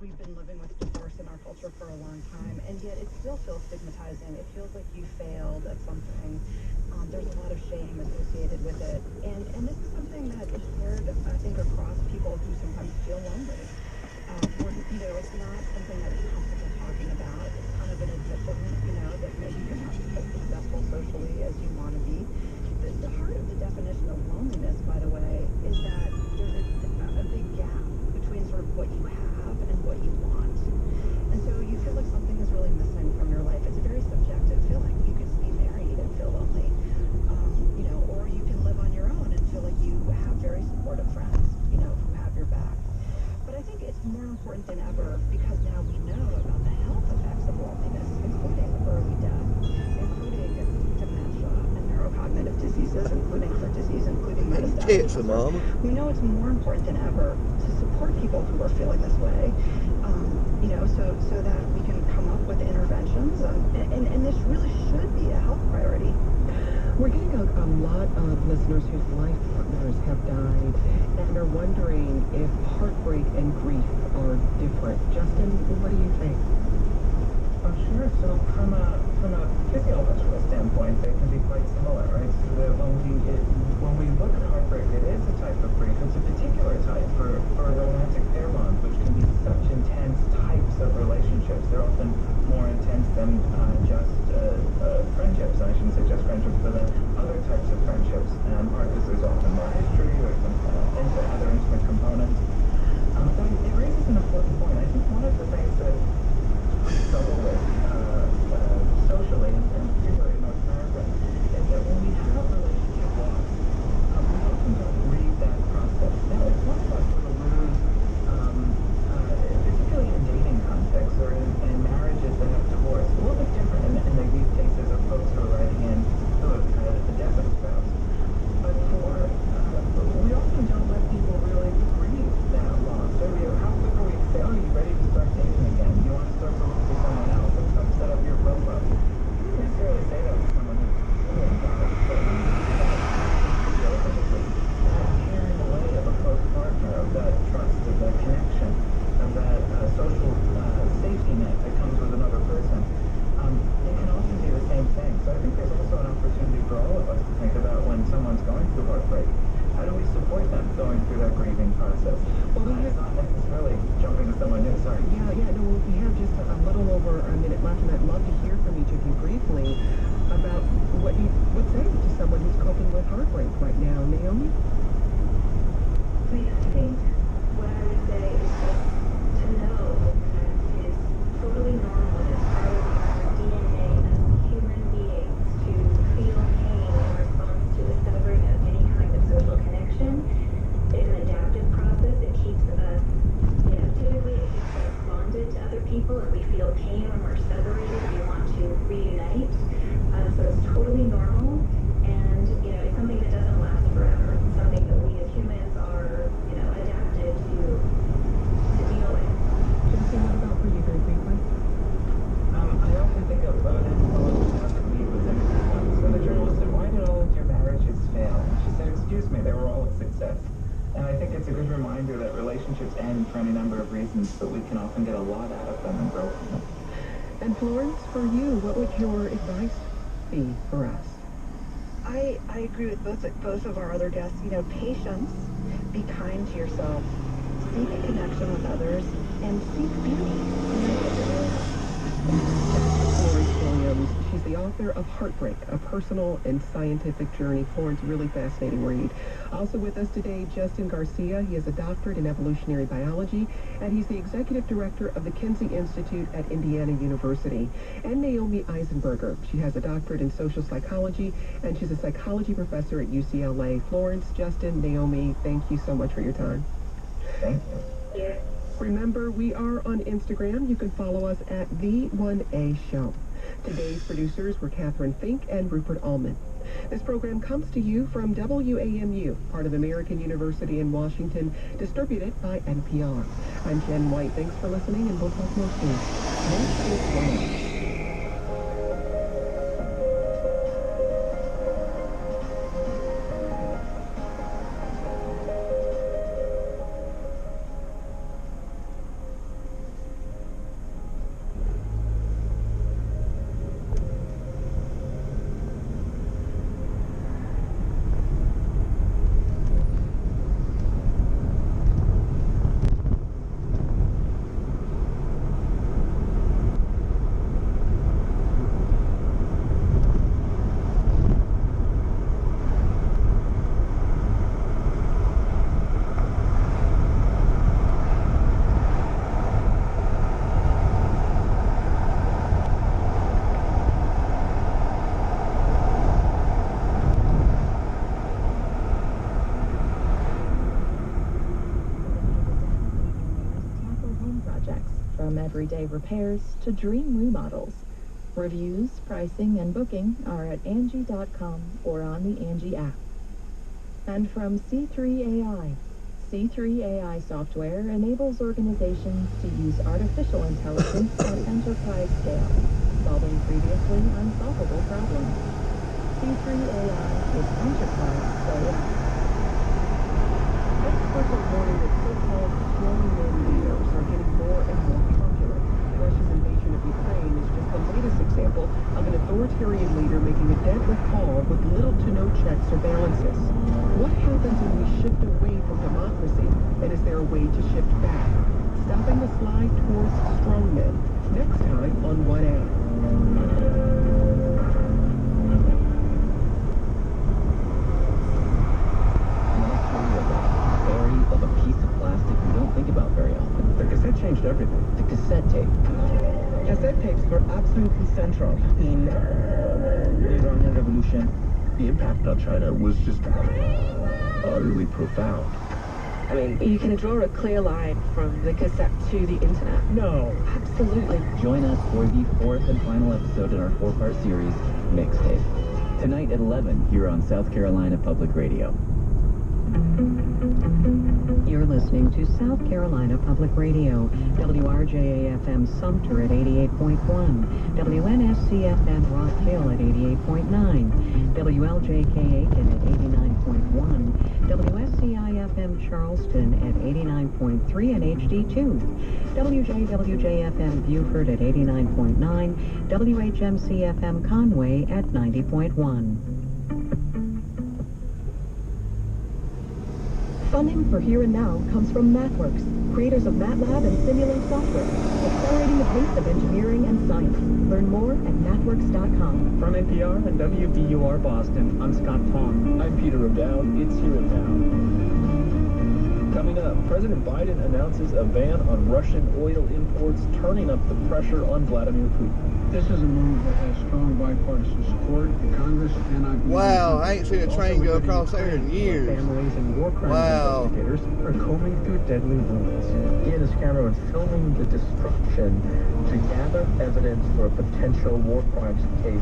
we've been living with divorce in our culture for a long time, and yet it still feels stigmatizing. It feels like you failed at something. There's a lot of shame associated with it, and this is something that is shared, I think, across people who sometimes feel lonely. It's not something that is comfortable talking about. It's kind of an admission, that maybe you're not as successful socially as you want to be. The heart of the definition of loneliness, by the way, is that there's a big gap between sort of what you have and what you want. And so you feel like something is really missing from your life. It's a very subjective feeling. You could be married and feel lonely, or you can live on your own and feel like you have very supportive friends, who have your back. But I think it's more important than ever because now we know about the health effects of loneliness, including early death, including dementia and neurocognitive diseases, including heart disease, including metastatic cancer. We know it's more important than ever to support people who are feeling this way, so that we can come up with interventions. And this really should be a health priority. We're getting a lot of listeners whose life partners have died and are wondering if heartbreak and grief are different. Justin, what do you think? Sure. So from a physiological standpoint, they can be quite similar, right? So that when we look at heartbreak, it is a type of grief. It's a particular type for a romantic pair bond, which can be such intense types of relationships. They're often more intense than just friendships. I shouldn't say just friendships, but other types of friendships. Partly because there's often more history, there's some other intimate components. But it raises an important point. I think one of the things that we struggle with socially, and particularly in North America, is that when we have relationship loss, we often don't grieve that process. Now, if one of us were to lose, particularly in dating contexts or in marriages that have divorced, a little bit different in these cases of folks who are writing in who have had the death of a spouse. But we often don't let people really grieve that loss. So how quick are we to say, oh, you ready to start dating again? You want to start to look for someone else and come set up your profile? You don't necessarily say that to someone who's feeling bad, but when you do that, physiologically, that tearing away of a close partner, of that trust, of that connection, of that social safety net that comes with another person, it can often be the same thing. So I think there's also an opportunity for all of us to think about when someone's going through heartbreak. How do we support them going through that grieving process? Well, it's not necessarily jumping to someone new. Sorry. No, we have just a little over a minute left, and I'd love to hear from each of you briefly about what you would say to someone who's coping with heartbreak right now. Naomi? I think what I would say is just to know that it is totally normal and it's part of our DNA as human beings to feel pain in response to the severing of any kind of social connection. It's an adaptive process. It keeps us, typically it keeps us bonded to other people. If we feel pain when we're separated, we want to reunite. So it's totally normal, and it's something that doesn't last forever. It's something that we as humans are, adapted to deal with. Justin, what about for you very briefly? I often think of an anthropologist asked me within once when the journalist said, why did all of your marriages fail? And she said, excuse me, they were all a success. And I think it's a good reminder that relationships end for any number of reasons, but we can often get a lot out of them and grow from them. And Florence, for you, what would your advice be for us? I agree with both of our other guests. Patience, be kind to yourself, seek a connection with others, and seek beauty. Florence Williams. She's the author of Heartbreak, a personal and scientific journey. Florence, really fascinating read. Also with us today, Justin Garcia. He has a doctorate in evolutionary biology, and he's the executive director of the Kinsey Institute at Indiana University. And Naomi Eisenberger. She has a doctorate in social psychology, and she's a psychology professor at UCLA. Florence, Justin, Naomi, thank you so much for your time. Thank you. Yeah. Remember, we are on Instagram. You can follow us at The 1A Show. Today's producers were Catherine Fink and Rupert Allman. This program comes to you from WAMU, part of American University in Washington, distributed by NPR. I'm Jen White. Thanks for listening, and we'll talk more soon. This is Women. projects, from everyday repairs to dream remodels. Reviews, pricing, and booking are at Angie.com or on the Angie app. And from C3AI. C3AI software enables organizations to use artificial intelligence at enterprise scale, solving previously unsolvable problems. C3AI is enterprise scale. Experts are warning that so-called strongman leaders are getting more and more popular. Russia's invasion of Ukraine is just the latest example of an authoritarian leader making a deadly call with little to no checks or balances. What happens when we shift away from democracy, and is there a way to shift back? Stopping the slide towards strongmen. Next time on 1A. Of a piece of plastic we don't think about very often. The cassette changed everything. The cassette tape. Cassette tapes were absolutely central in the Iranian Revolution. The impact on China was just utterly profound. I mean, you can draw a clear line from the cassette to the internet. No. Absolutely. Join us for the fourth and final episode in our four-part series, Mixtape. Tonight at 11 here on South Carolina Public Radio. You're listening to South Carolina Public Radio, WRJA-FM Sumter at 88.1, WNSC-FM Rock Hill at 88.9, WLJK-Aiken at 89.1, WSCI-FM Charleston at 89.3 and HD2, WJWJ-FM Beaufort at 89.9, WHMC-FM Conway at 90.1. Funding for Here and Now comes from MathWorks, creators of MATLAB and Simulink software, accelerating the pace of engineering and science. Learn more at mathworks.com. From NPR and WBUR Boston, I'm Scott Tong. I'm Peter O'Dowd. It's Here and Now. Coming up, President Biden announces a ban on Russian oil imports, turning up the pressure on Vladimir Putin. This is a move that has strong bipartisan support in Congress, and I believe... Wow, I ain't seen a train go across there in years. Families and war crime Wow. investigators are combing through deadly wounds. Ian is Cameron filming the destruction to gather evidence for a potential war crimes case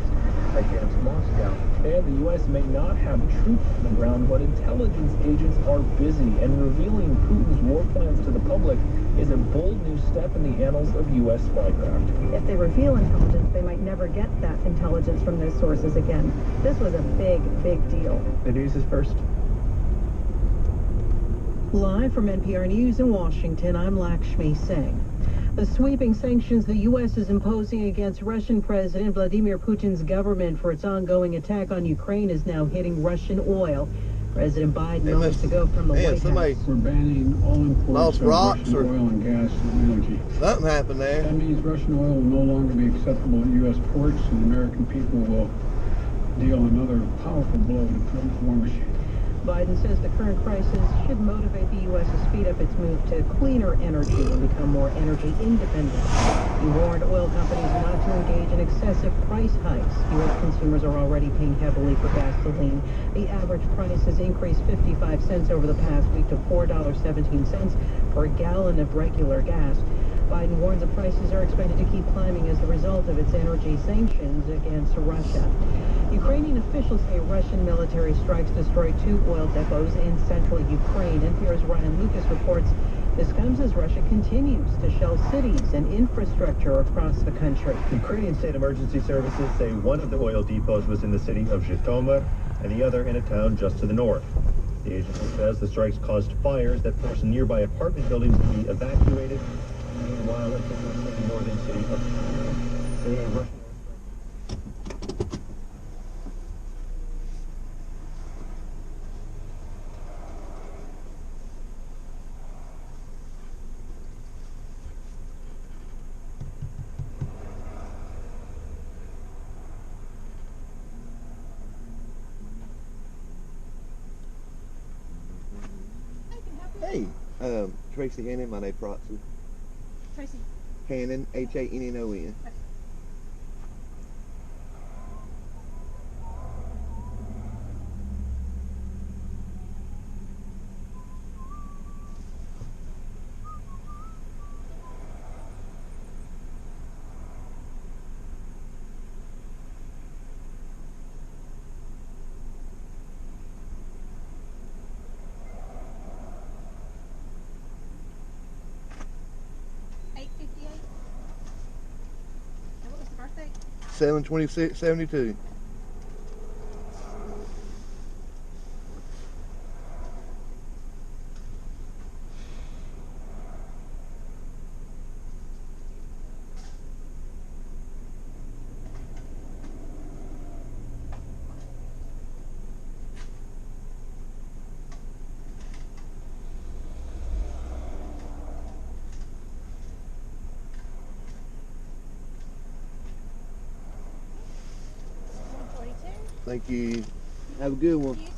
against Moscow. And the U.S. may not have troops on the ground, but intelligence agents are busy, and revealing Putin's war plans to the public is a bold new step in the annals of U.S. spycraft. If they reveal intelligence, they might never get that intelligence from those sources again. This was a big, big deal. The news is first. Live from NPR News in Washington, I'm Lakshmi Singh. The sweeping sanctions the U.S. is imposing against Russian President Vladimir Putin's government for its ongoing attack on Ukraine is now hitting Russian oil. President Biden moments ago from the White House. We're banning all imports of Russian oil and gas and energy. Something happened there. That means Russian oil will no longer be acceptable at U.S. ports, and the American people will deal another powerful blow to Putin's war machine. Biden says the current crisis should motivate the U.S. to speed up its move to cleaner energy and become more energy independent. He warned oil companies not to engage in excessive price hikes. U.S. consumers are already paying heavily for gasoline. The average price has increased 55 cents over the past week to $4.17 per gallon of regular gas. Biden warns the prices are expected to keep climbing as a result of its energy sanctions against Russia. Ukrainian officials say Russian military strikes destroyed 2 oil depots in central Ukraine. NPR's Ryan Lucas reports this comes as Russia continues to shell cities and infrastructure across the country. Ukrainian state emergency services say one of the oil depots was in the city of Zhytomyr and the other in a town just to the north. The agency says the strikes caused fires that forced nearby apartment buildings to be evacuated. Meanwhile, it's in the northern city of Russian. Hey, Tracy Hannon, my name's Proxy. Tracy. Hannon, Hannon. 7/26/72. Thank you. Have a good one.